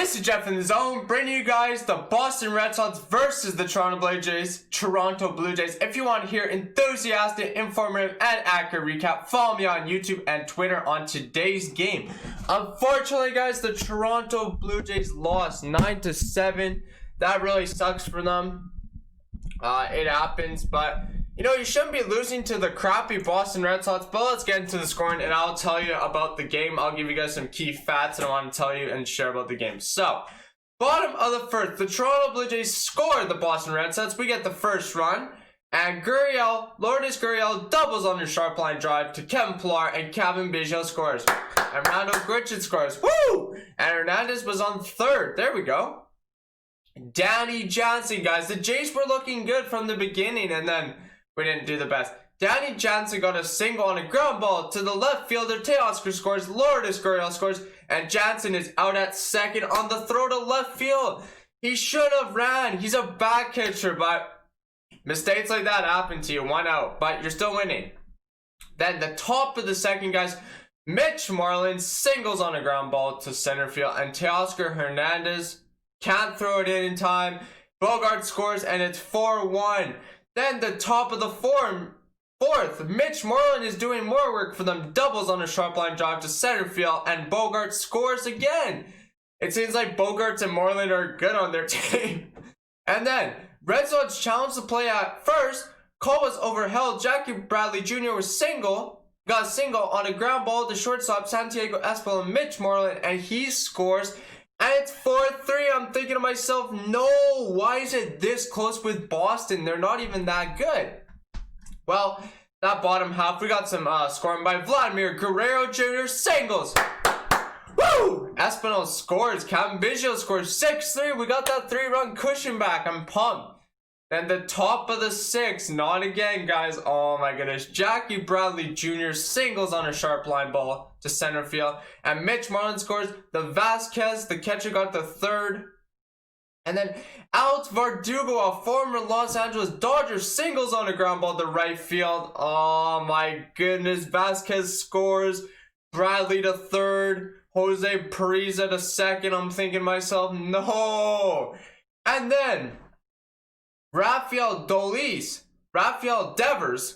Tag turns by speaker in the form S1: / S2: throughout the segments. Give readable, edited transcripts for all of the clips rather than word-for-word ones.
S1: This is Jeff in the Zone, bringing you guys the Boston Red Sox versus the Toronto Blue Jays. If you want to hear enthusiastic, informative, and accurate recap, follow me on YouTube and Twitter on today's game. Unfortunately, guys, the Toronto Blue Jays lost 9-7. That really sucks for them. It happens, but you know, you shouldn't be losing to the crappy Boston Red Sox. But let's get into the scoring and I'll tell you about the game. I'll give you guys some key facts and I want to tell you and share about the game. So, bottom of the first, the Toronto Blue Jays scored the Boston Red Sox. We get the first run. And Lourdes Gurriel doubles on a sharp line drive to Kevin Pillar, and Gavilian scores. And Randall Grichuk scores. Woo! And Hernandez was on third. There we go. Danny Johnson, guys. The Jays were looking good from the beginning, and then we didn't do the best. Danny Johnson got a single on a ground ball to the left fielder. Teoscar scores. Lourdes Gurriel scores. And Johnson is out at second on the throw to left field. He should have ran. He's a back catcher, but mistakes like that happen to you. 1 out, but you're still winning. Then the top of the second, guys. Mitch Moreland singles on a ground ball to center field. And Teoscar Hernandez can't throw it in time. Bogart scores, and it's 4-1. Then the top of the fourth, Mitch Moreland is doing more work for them. Doubles on a sharp line drive to center field, and Bogart scores again. It seems like Bogarts and Moreland are good on their team. And then Red Sox challenged the play at first. Cole was overheld. Jackie Bradley Jr. got a single on a ground ball to shortstop Santiago Espinal and Mitch Moreland, and he scores. And it's 4-3. I'm thinking to myself, no, why is it this close with Boston? They're not even that good. Well, that bottom half, we got some scoring by Vladimir Guerrero Jr. singles. Woo! Espinal scores. Colten Brewer scores 6-3. We got that 3-run cushion back. I'm pumped. Then the top of the sixth, not again, guys. Oh my goodness. Jackie Bradley Jr. singles on a sharp line ball to center field. And Mitch Moreland scores. The Vasquez, the catcher, got the third. And then Alex Verdugo, a former Los Angeles Dodgers, singles on a ground ball to right field. Oh my goodness. Vasquez scores. Bradley to third. Jose Pariza to second. I'm thinking to myself, no. And then Rafael Devers,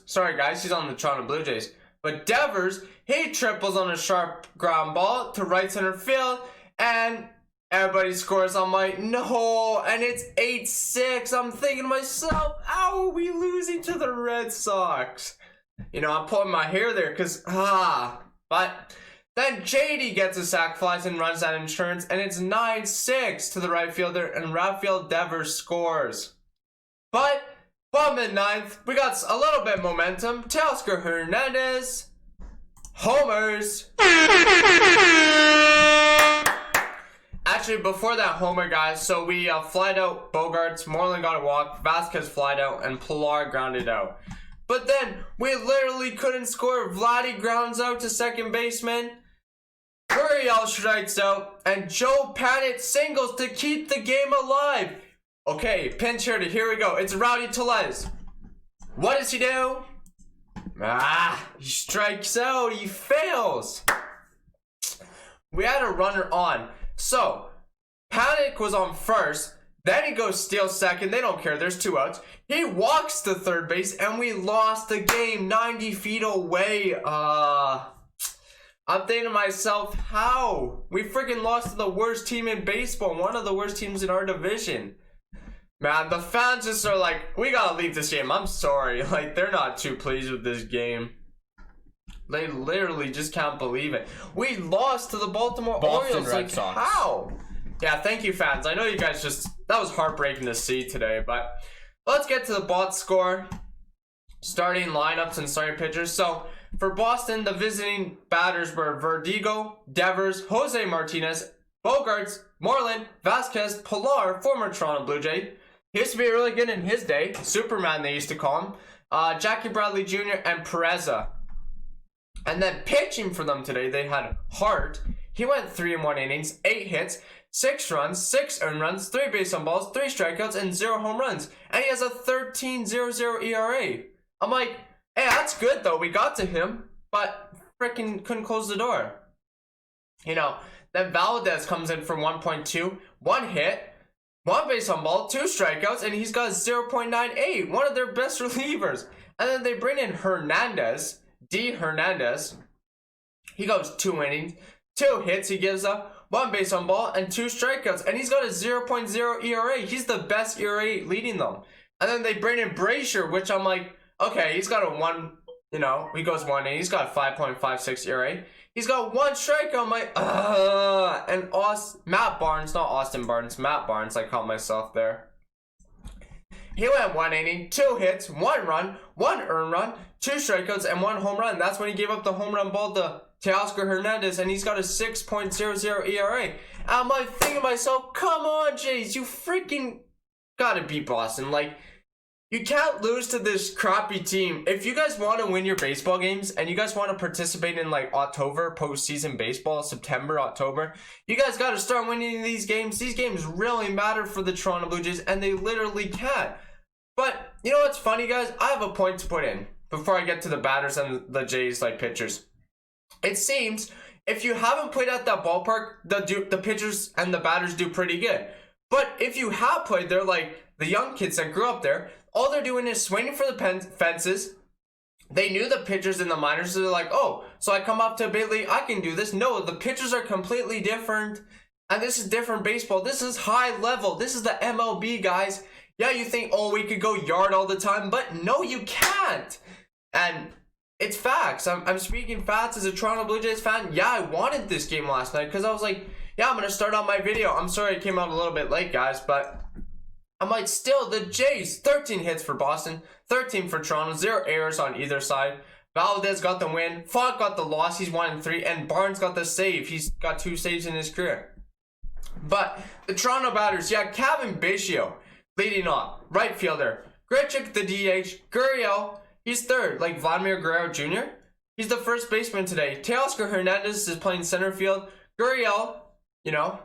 S1: sorry guys, he's on the Toronto Blue Jays, but Devers, he triples on a sharp ground ball to right center field, and everybody scores. I'm like, no, and it's 8-6. I'm thinking to myself, how are we losing to the Red Sox? You know, I'm pulling my hair there, because, but then JD gets a sac flies and runs that insurance, and it's 9-6 to the right fielder, and Rafael Devers scores. But, bottom of the ninth, we got a little bit of momentum. Teoscar Hernandez homers. Actually, before that homer, guys, so we flied out Bogarts, Moreland got a walk, Vasquez flied out, and Pillar grounded out. But then, we literally couldn't score. Vladdy grounds out to second baseman. Gurriel strikes out, and Joe Pannett singles to keep the game alive. Okay, pinch hitter, here we go. It's Rowdy Tellez. What does he do? He strikes out. He fails. We had a runner on. So, Panic was on first. Then he goes steal second. They don't care. There's 2 outs. He walks to third base, and we lost the game 90 feet away. I'm thinking to myself, how? We freaking lost to the worst team in baseball. One of the worst teams in our division. Man, the fans just are like, we gotta leave this game. I'm sorry. Like, they're not too pleased with this game. They literally just can't believe it. We lost to the Baltimore Orioles.
S2: Red Sox.
S1: How? Yeah, thank you, fans. I know you guys that was heartbreaking to see today, but let's get to the box score. Starting lineups and starting pitchers. So, for Boston, the visiting batters were Verdugo, Devers, Jose Martinez, Bogarts, Moreland, Vasquez, Pillar, former Toronto Blue Jay. He used to be really good in his day. Superman, they used to call him. Jackie Bradley Jr. and Pereza. And then pitching for them today, they had Hart. He went 3 in 1 innings, 8 hits, 6 runs, 6 earned runs, 3 base on balls, 3 strikeouts, and 0 home runs. And he has a 13.00 ERA. I'm like, hey, that's good though. We got to him, but freaking couldn't close the door. You know, Then Valdez comes in for 1.2, 1 hit, 1 base on ball, 2 strikeouts, and he's got 0.98, one of their best relievers. And then they bring in Hernandez, D. Hernandez. He goes 2 innings, 2 hits he gives up, 1 base on ball, and 2 strikeouts. And he's got a 0.0 ERA. He's the best ERA leading them. And then they bring in Brasher, which I'm like, okay, he's got a 1, you know, he goes 1 inning. He's got a 5.56 ERA. He's got 1 strikeout. I'm like, and Matt Barnes, not Austin Barnes, Matt Barnes, I call myself there. He went 1 inning, 2 hits, 1 run, 1 earned run, 2 strikeouts, and 1 home run. That's when he gave up the home run ball to Teoscar Hernandez, and he's got a 6.00 ERA. And I'm like thinking to myself, come on, Jays, you freaking gotta beat Boston. Like, you can't lose to this crappy team. If you guys want to win your baseball games and you guys want to participate in like October postseason baseball, September, October, you guys got to start winning these games. These games really matter for the Toronto Blue Jays, and they literally can't. But you know what's funny, guys? I have a point to put in before I get to the batters and the Jays like pitchers. It seems if you haven't played at that ballpark, the pitchers and the batters do pretty good. But if you have played there, like the young kids that grew up there, all they're doing is swinging for the fences. They knew the pitchers in the minors, so they're like, oh, so I come up to a big league, I can do this. No, the pitchers are completely different, and this is different baseball. This is high level. This is the MLB, guys. Yeah, you think, oh, we could go yard all the time, but no, you can't. And it's facts. I'm speaking facts as a Toronto Blue Jays fan. Yeah, I wanted this game last night because I was like, yeah, I'm going to start on my video. I'm sorry I came out a little bit late, guys, but I'm like, still, the Jays, 13 hits for Boston, 13 for Toronto, 0 errors on either side. Valdez got the win, Font got the loss, he's 1-3, and Barnes got the save. He's got 2 saves in his career. But the Toronto batters, yeah, Kevin Biggio leading off, right fielder. Grichuk, the DH, Gurriel, he's third, like Vladimir Guerrero Jr. He's the first baseman today. Teoscar Hernandez is playing center field. Gurriel, you know,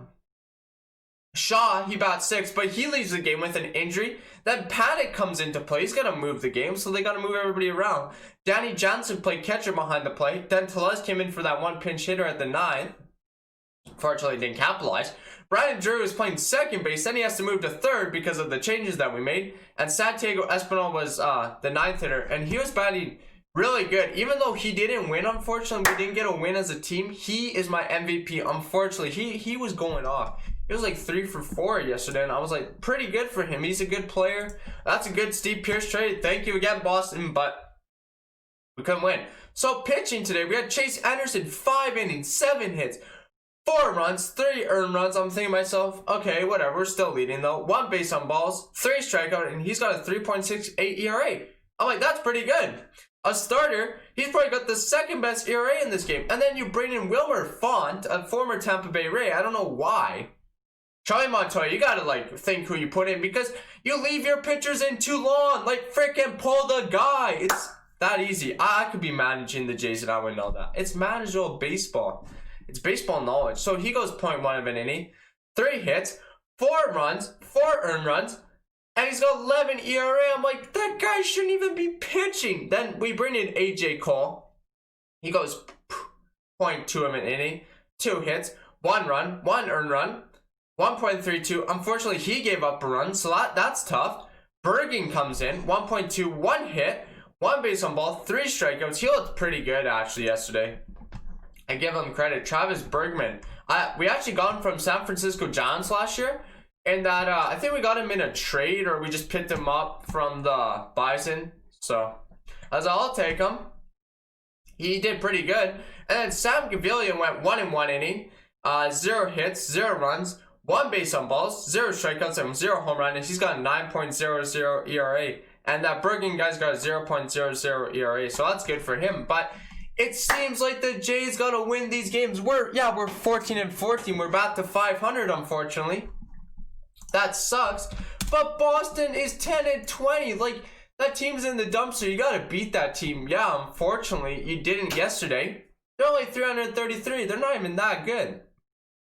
S1: Shaw, he bats 6, but he leaves the game with an injury. Then Paddock comes into play. He's got to move the game, so they got to move everybody around. Danny Johnson played catcher behind the plate. Then Tellez came in for that 1 pinch hitter at the 9th. Fortunately, didn't capitalize. Brandon Drew is playing second base. Then he has to move to third because of the changes that we made. And Santiago Espinal was the 9th hitter, and he was batting really good. Even though he didn't win, unfortunately, we didn't get a win as a team. He is my MVP. Unfortunately, he was going off. He was like 3 for 4 yesterday, and I was like, pretty good for him. He's a good player. That's a good Steve Pearce trade. Thank you again, Boston, but we couldn't win. So pitching today, we had Chase Anderson, 5 innings, 7 hits, 4 runs, 3 earned runs. I'm thinking to myself, okay, whatever, we're still leading though. 1 base on balls, 3 strikeout, and he's got a 3.68 ERA. I'm like, that's pretty good. A starter, he's probably got the 2nd best ERA in this game. And then you bring in Wilmer Font, a former Tampa Bay Ray. I don't know why. Charlie Montoya, you gotta like think who you put in because you leave your pitchers in too long. Like freaking pull the guy. It's that easy. I could be managing the Jays and I would know that. It's manageable baseball. It's baseball knowledge. So he goes 0.1 of an inning, 3 hits, 4 runs, 4 earned runs, and he's got 11 ERA. I'm like, that guy shouldn't even be pitching. Then we bring in AJ Cole. He goes 0.2 of an inning, 2 hits, 1 run, 1 earned run, 1.32. Unfortunately, he gave up a run, so that's tough. Bergen comes in, 1.2, 1 hit, 1 base on ball, 3 strikeouts. He looked pretty good actually yesterday. I give him credit. Travis Bergman. We actually got him from San Francisco Giants last year, and that I think we got him in a trade or we just picked him up from the Bison. So I'll take him. He did pretty good. And then Sam Gavilian went 1 in 1 inning, 0 hits, 0 runs, 1 base on balls, 0 strikeouts, and 0 home run, and he's got 9.00 ERA. And that Bergen guy's got a 0.00 ERA, so that's good for him. But it seems like the Jays gotta win these games. We're 14 and 14. We're back to 500, unfortunately. That sucks. But Boston is 10 and 20. Like, that team's in the dumpster. You gotta beat that team. Yeah, unfortunately, you didn't yesterday. They're only 333. They're not even that good.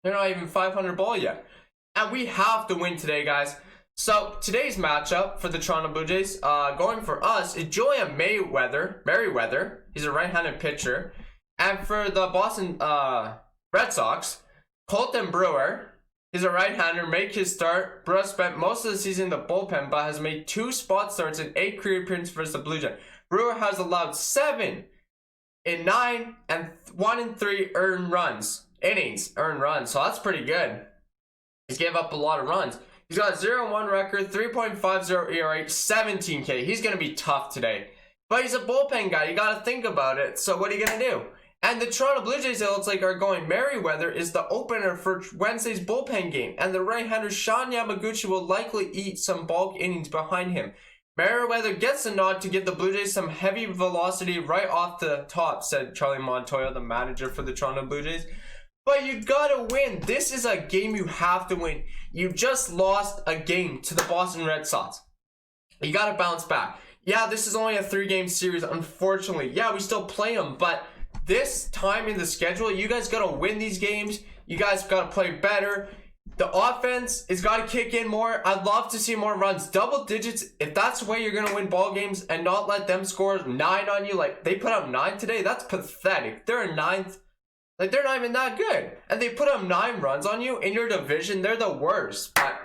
S1: They're not even 500 ball yet. And we have to win today, guys. So, today's matchup for the Toronto Blue Jays, going for us, is Julian Merryweather. He's a right-handed pitcher. And for the Boston Red Sox, Colten Brewer. He's a right-hander, make his start. Brewer spent most of the season in the bullpen, but has made 2 spot starts in 8 career appearances versus the Blue Jays. Brewer has allowed 7 in 9 and 1 in 3 earned runs. Earned runs, so that's pretty good. He's gave up a lot of runs. He's got a 0-1 record, 3.50 ERA, 17K. He's going to be tough today. But he's a bullpen guy. You got to think about it. So what are you going to do? And the Toronto Blue Jays, it looks like, are going Merryweather is the opener for Wednesday's bullpen game. And the right-hander Sean Yamaguchi will likely eat some bulk innings behind him. Merryweather gets a nod to give the Blue Jays some heavy velocity right off the top, said Charlie Montoya, the manager for the Toronto Blue Jays. But you gotta win. This is a game you have to win. You just lost a game to the Boston Red Sox. You gotta bounce back. Yeah, this is only a 3-game series, unfortunately. Yeah, we still play them, but this time in the schedule, you guys gotta win these games. You guys gotta play better. The offense has got to kick in more. I'd love to see more runs. Double digits, if that's the way you're going to win ball games and not let them score 9 on you. Like, they put up 9 today. That's pathetic. They're in 9th. Like, they're not even that good. And they put up 9 runs on you in your division. They're the worst. But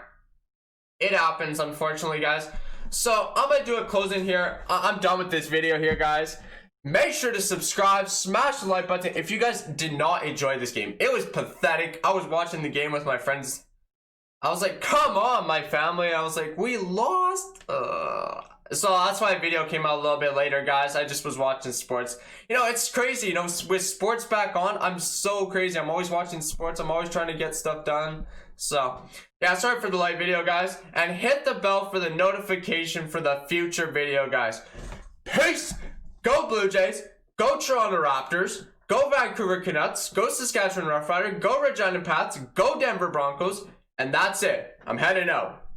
S1: it happens, unfortunately, guys. So, I'm going to do a closing here. I'm done with this video here, guys. Make sure to subscribe, smash the like button if you guys did not enjoy this game. It was pathetic. I was watching the game with my friends. I was like, come on, my family. I was like, we lost. So that's why the video came out a little bit later, guys. I just was watching sports. You know, it's crazy. You know, with sports back on, I'm so crazy. I'm always watching sports. I'm always trying to get stuff done. So, yeah, sorry for the late video, guys. And hit the bell for the notification for the future video, guys. Peace! Go Blue Jays, go Toronto Raptors, go Vancouver Canucks, go Saskatchewan Roughrider, go Regina Pats, go Denver Broncos, and that's it. I'm heading out.